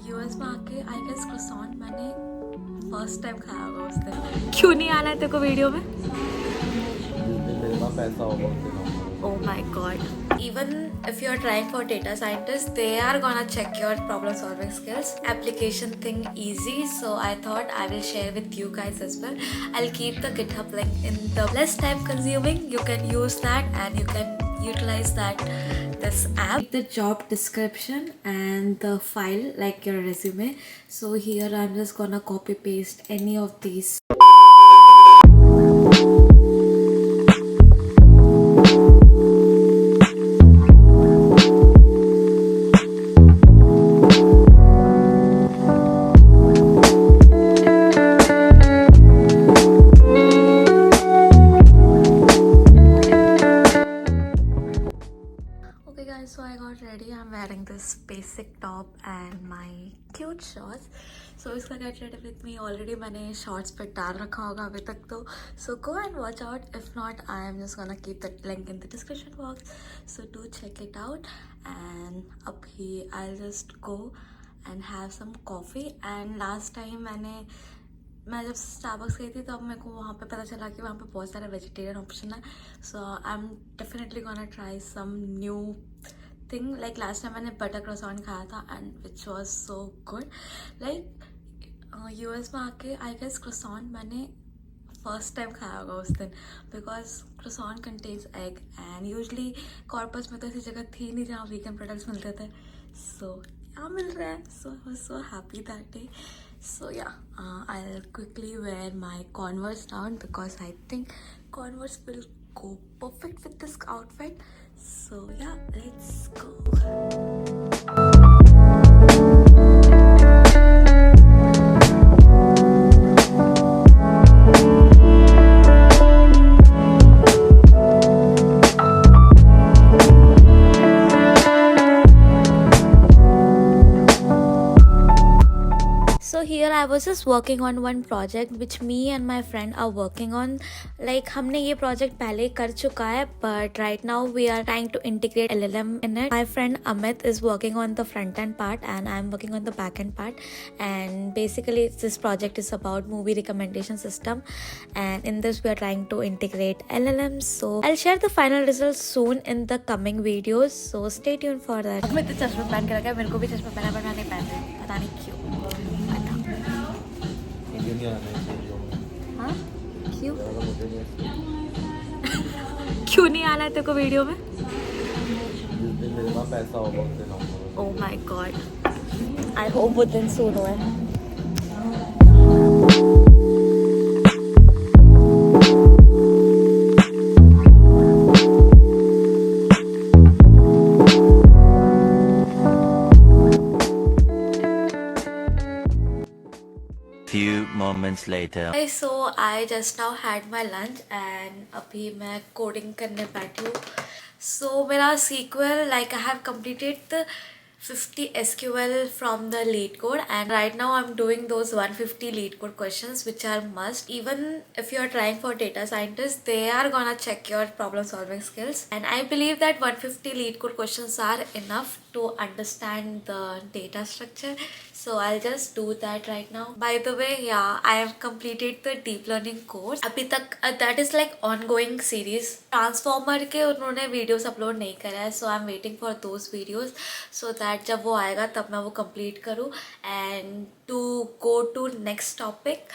US में आके I guess croissant मैंने फर्स्ट टाइम खाया होगा उस दिन। क्यों नहीं आना है तेरे को वीडियो में? मेरे पास पैसा होगा उस दिन आऊंगा। Oh my god. Even if you're trying for data scientists, they are gonna check your problem solving skills. Application thing easy, so I thought I will share with you guys as well. I'll keep the GitHub link in the less time consuming. You can use that and you can utilize that this app. The job description and the file like your resume. So here I'm just gonna copy paste any of these. Okay guys, so I got ready. I'm wearing this basic top and my cute shorts. So इसका get ready with me. Already मैंने shorts पे डाल रखा होगा अभी तक तो. So go and watch out. If not, I am just gonna keep the link in the description box. So do check it out. And अभी I'll just go and have some coffee. And last time मैं जब Starbucks गई थी तब मेरे को वहाँ पे पता चला कि वहाँ पे बहुत सारे वेजिटेरियन ऑप्शन है. So I am definitely gonna try some new thing. Like last time मैंने बटर क्रॉसॉन खाया था and which was so good. Like US में आके आई गेस क्रॉसॉन मैंने फर्स्ट टाइम खाया होगा उस दिन, because croissant contains egg and usually corpus में तो ऐसी जगह थी नहीं जहाँ वीगन प्रोडक्ट्स मिलते थे. सो यहाँ मिल रहा है. So I was so happy that day. So yeah, I'll quickly wear my Converse down because I think Converse will go perfect with this outfit. So yeah, let's go. So here I was just working on one project which me and my friend are working on. Like हमने ये project पहले कर चुका है, but right now we are trying to integrate LLM in it. My friend Amit is working on the front end part and I'm working on the back end part. And basically this project is about movie recommendation system. And in this we are trying to integrate LLMs. So I'll share the final results soon in the coming videos. So stay tuned for that. मैं तो चश्मा पहन के रखा है. मेरे को भी चश्मा पहना पर मैं नहीं पहन रही. पता नहीं क्यों. मुझे नहीं आना है वीडियो में. हाँ क्यों? मुझे नहीं. क्यों नहीं आना है तेरे को वीडियो में? जिस दिन मेरे पास पैसा होगा उस दिन आऊंगा. Oh my god. I hope वो दिन soon हुआ है. Few moments later. So I just now had my lunch and अभी मैं कोडिंग करने बैठी हूँ. So मेरा SQL, like I have completed the 50 SQL from the lead code and right now I'm doing those 150 lead code questions which are must. Even if you are trying for data scientists, they are gonna check your problem solving skills, and I believe that 150 lead code questions are enough to understand the data structure. So I'll just do that right now. By the way, yeah, I have completed the deep learning course. अभी तक that is like ongoing series. Transformer के उन्होंने videos upload नहीं करा है, so I'm waiting for those videos so that जब वो आएगा तब मैं वो complete करूँ. And to go to next topic,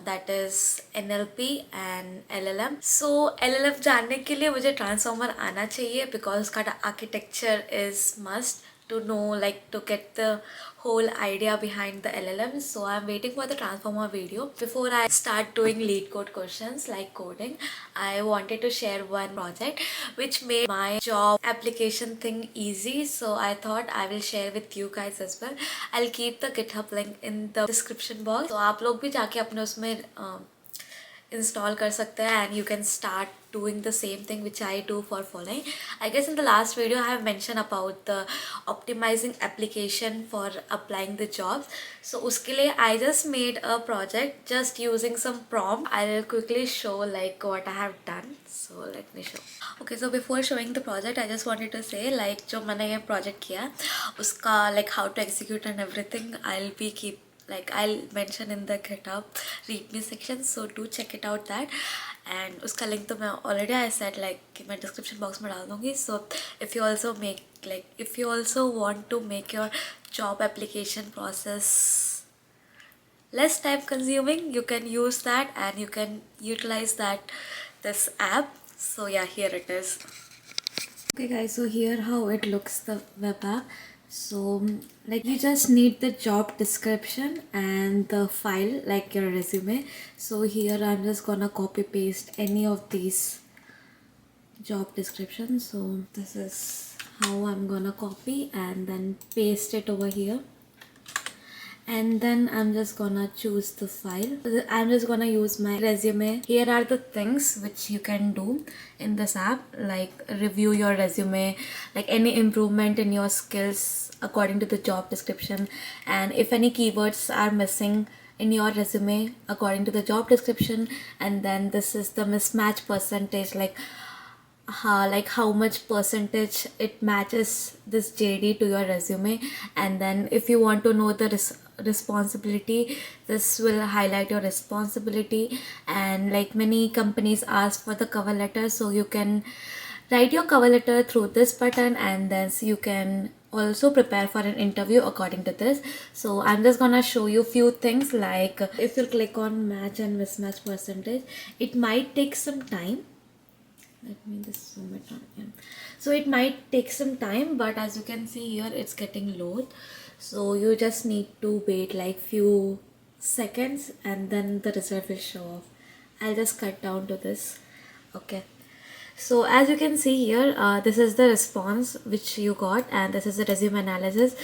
that is NLP and LLM. So LLM जानने के लिए मुझे Transformer आना चाहिए because उसका architecture is must to know, like to get the whole idea behind the LLM. So I'm waiting for the Transformer video. Before I start doing lead code questions like coding, I wanted to share one project which made my job application thing easy. So I thought I will share with you guys as well. I'll keep the GitHub link in the description box. So आप लोग भी जाके अपने उसमें install कर सकते हैं and you can start doing the same thing which I do for following. I guess in the last video I have mentioned about the optimizing application for applying the jobs. So uske liye I just made a project just using some prompt. I'll quickly show like what I have done. So let me show. Okay, so before showing the project I just wanted to say like जो मैंने ये project किया उसका like how to execute and everything I'll be I'll mention in the GitHub readme section, so do check it out that. And उसका link तो मैं already I said like कि मैं description box में डाल दूँगी. So if you also want to make your job application process less time consuming, you can use that and you can utilize this app. So yeah, here it is. Okay guys, so here how it looks, the web app. So like you just need the job description and the file like your resume. So here I'm just gonna copy paste any of these job descriptions. So this is how I'm gonna copy and then paste it over here. And then I'm just gonna choose the file. I'm just gonna use my resume. Here are the things which you can do in this app, like review your resume, like any improvement in your skills according to the job description, and if any keywords are missing in your resume according to the job description. And then this is the mismatch percentage, like how much percentage it matches this JD to your resume. And then if you want to know the responsibility, this will highlight your responsibility. And like many companies ask for the cover letter, so you can write your cover letter through this button, and then you can also prepare for an interview according to this. So I'm just gonna show you few things, like if you click on match and mismatch percentage, it might take some time. Let me just zoom it on. Yeah. So it might take some time, but as you can see here, it's getting load. So you just need to wait like few seconds and then the result will show off. I'll just cut down to this. Okay. So as you can see here, this is the response which you got, and this is the resume analysis.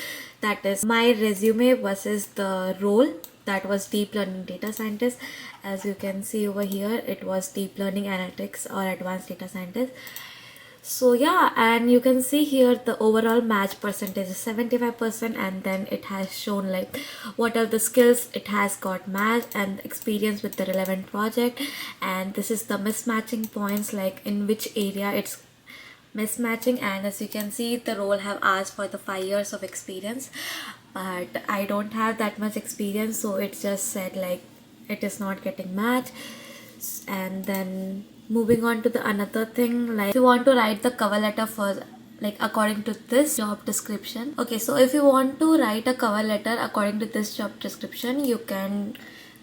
That is my resume versus the role. That was deep learning data scientist. As you can see over here, it was deep learning analytics or advanced data scientist. So yeah, and you can see here the overall match percentage is 75%, and then it has shown like what are the skills it has got matched and experience with the relevant project. And this is the mismatching points, like in which area it's mismatching. And as you can see, the role have asked for the 5 years of experience, but I don't have that much experience, so it just said like it is not getting matched. And then moving on to the another thing, like if you want to write the cover letter for like according to this job description. Okay, so if you want to write a cover letter according to this job description, you can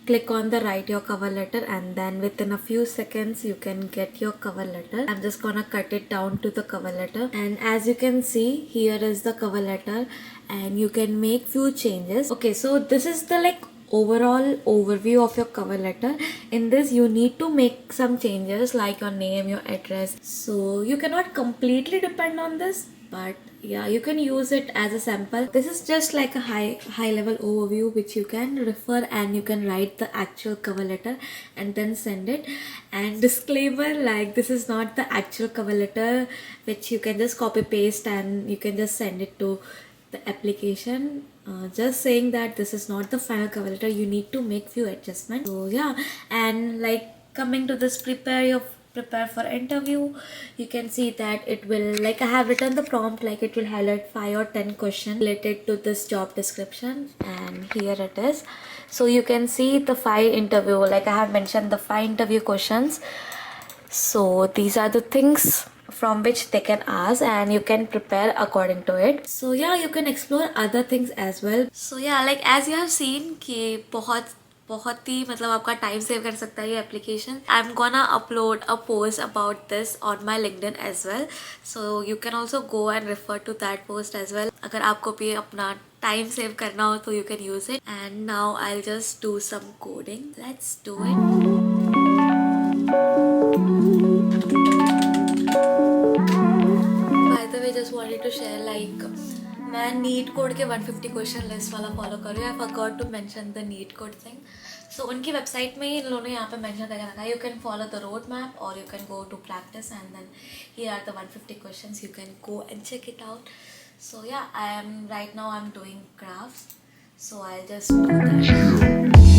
click on the write your cover letter, and then within a few seconds you can get your cover letter. I'm just gonna cut it down to the cover letter, and as you can see, here is the cover letter and you can make few changes. Okay, so this is the like overall overview of your cover letter. In this you need to make some changes like your name, your address, so you cannot completely depend on this, but yeah, you can use it as a sample. This is just like a high level overview which you can refer, and you can write the actual cover letter and then send it. And disclaimer, like this is not the actual cover letter which you can just copy paste and you can just send it to the application. Just saying that this is not the final cover letter, you need to make few adjustments. So yeah, and like coming to this prepare for interview, you can see that it will, like I have written the prompt, like it will highlight 5 or 10 questions related to this job description, and here it is. So you can see the 5 interview, like I have mentioned the 5 interview questions. So these are the things from which they can ask, and you can prepare according to it. So yeah, you can explore other things as well. So yeah, like as you have seen कि बहुत ही मतलब आपका time save कर सकता है ये application. I am gonna upload a post about this on my LinkedIn as well, so you can also go and refer to that post as well. अगर आपको भी अपना टाइम सेव करना हो तो you can use it. And now I will just do some coding. Let's do it. By the way, just wanted to share like मैं NeetCode के 150 question list वाला फॉलो कर रही हूँ. I forgot to mention the NeetCode thing. So उनकी website में ही इन लोगों ने यहाँ पे मेंशन करके रखा है, you can follow the road map और you can go to practice and then here are the 150 questions, you can go and check it out. So yeah, I am right now I'm doing crafts, so I'll just do that.